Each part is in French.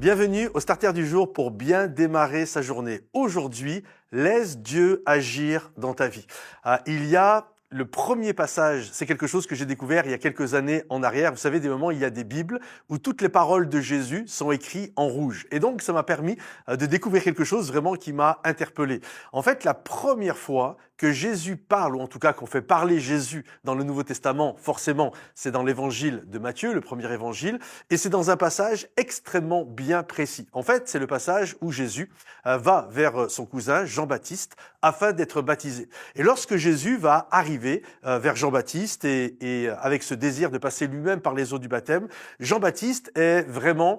Bienvenue au Starter du jour pour bien démarrer sa journée. Aujourd'hui, laisse Dieu agir dans ta vie. Il y a le premier passage, c'est quelque chose que j'ai découvert il y a quelques années en arrière. Vous savez, des moments, il y a des Bibles où toutes les paroles de Jésus sont écrites en rouge. Et donc, ça m'a permis de découvrir quelque chose vraiment qui m'a interpellé. En fait, la première fois que Jésus parle, ou en tout cas qu'on fait parler Jésus dans le Nouveau Testament, forcément, c'est dans l'évangile de Matthieu, le premier évangile, et c'est dans un passage extrêmement bien précis. En fait, c'est le passage où Jésus va vers son cousin Jean-Baptiste afin d'être baptisé. Et lorsque Jésus va arriver vers Jean-Baptiste et avec ce désir de passer lui-même par les eaux du baptême, Jean-Baptiste est vraiment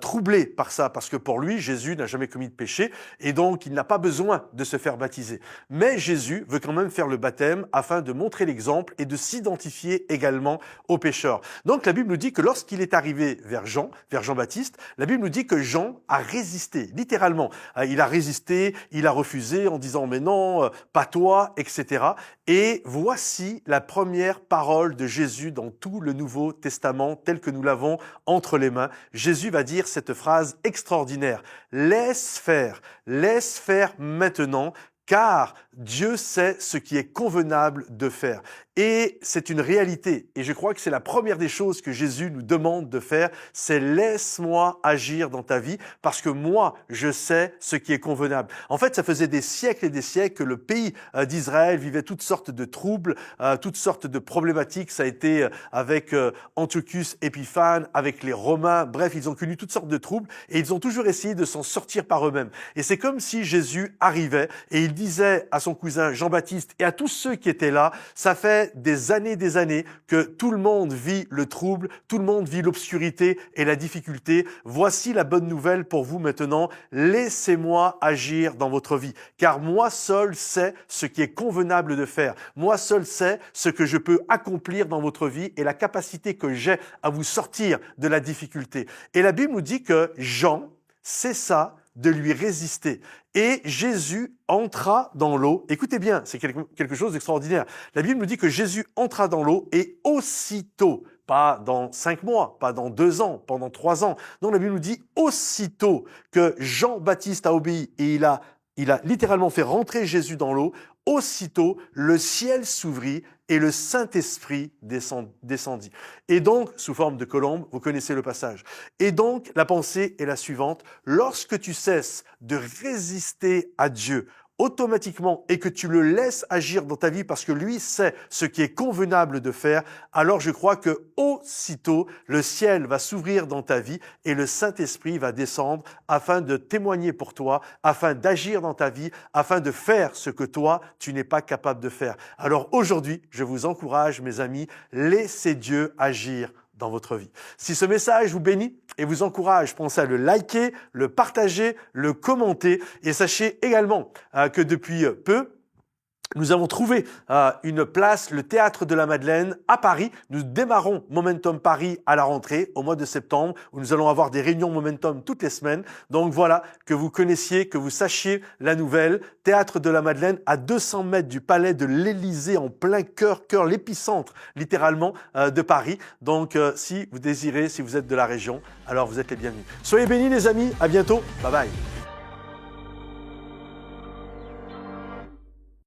troublé par ça, parce que pour lui, Jésus n'a jamais commis de péché, et donc il n'a pas besoin de se faire baptiser. Mais Jésus veut quand même faire le baptême afin de montrer l'exemple et de s'identifier également aux pécheurs. Donc la Bible nous dit que lorsqu'il est arrivé vers Jean-Baptiste, la Bible nous dit que Jean a résisté, littéralement. Il a résisté, il a refusé en disant « mais non, pas toi », etc. Et voici la première parole de Jésus dans tout le Nouveau Testament tel que nous l'avons entre les mains. Jésus va dire cette phrase extraordinaire « laisse faire maintenant ». Car Dieu sait ce qui est convenable de faire. Et c'est une réalité. Et je crois que c'est la première des choses que Jésus nous demande de faire, c'est laisse-moi agir dans ta vie parce que moi, je sais ce qui est convenable. En fait, ça faisait des siècles et des siècles que le pays d'Israël vivait toutes sortes de troubles, toutes sortes de problématiques. Ça a été avec Antiochus Épiphane, avec les Romains. Bref, ils ont connu toutes sortes de troubles et ils ont toujours essayé de s'en sortir par eux-mêmes. Et c'est comme si Jésus arrivait et il disait à son cousin Jean-Baptiste et à tous ceux qui étaient là, ça fait des années que tout le monde vit le trouble, tout le monde vit l'obscurité et la difficulté. Voici la bonne nouvelle pour vous maintenant. Laissez-moi agir dans votre vie, car moi seul sais ce qui est convenable de faire. Moi seul sais ce que je peux accomplir dans votre vie et la capacité que j'ai à vous sortir de la difficulté. Et la Bible nous dit que Jean cessa de lui résister. Et Jésus entra dans l'eau. Écoutez bien, c'est quelque chose d'extraordinaire. La Bible nous dit que Jésus entra dans l'eau et aussitôt, pas dans 5 mois, pas dans 2 ans, pendant 3 ans. Non, la Bible nous dit aussitôt que Jean-Baptiste a obéi et il a littéralement fait rentrer Jésus dans l'eau, aussitôt le ciel s'ouvrit et le Saint-Esprit descendit. Et donc, sous forme de colombe, vous connaissez le passage. Et donc, la pensée est la suivante. Lorsque tu cesses de résister à Dieu, automatiquement, et que tu le laisses agir dans ta vie parce que lui sait ce qui est convenable de faire, alors je crois que aussitôt, le ciel va s'ouvrir dans ta vie et le Saint-Esprit va descendre afin de témoigner pour toi, afin d'agir dans ta vie, afin de faire ce que toi, tu n'es pas capable de faire. Alors aujourd'hui, je vous encourage, mes amis, laissez Dieu agir dans votre vie. Si ce message vous bénit et vous encourage, pensez à le liker, le partager, le commenter et sachez également que depuis peu, nous avons trouvé une place, le Théâtre de la Madeleine à Paris. Nous démarrons Momentum Paris à la rentrée au mois de septembre où nous allons avoir des réunions Momentum toutes les semaines. Donc voilà, que vous connaissiez, que vous sachiez la nouvelle. Théâtre de la Madeleine à 200 mètres du palais de l'Élysée en plein cœur, l'épicentre littéralement de Paris. Donc si vous désirez, si vous êtes de la région, alors vous êtes les bienvenus. Soyez bénis les amis, à bientôt, bye bye.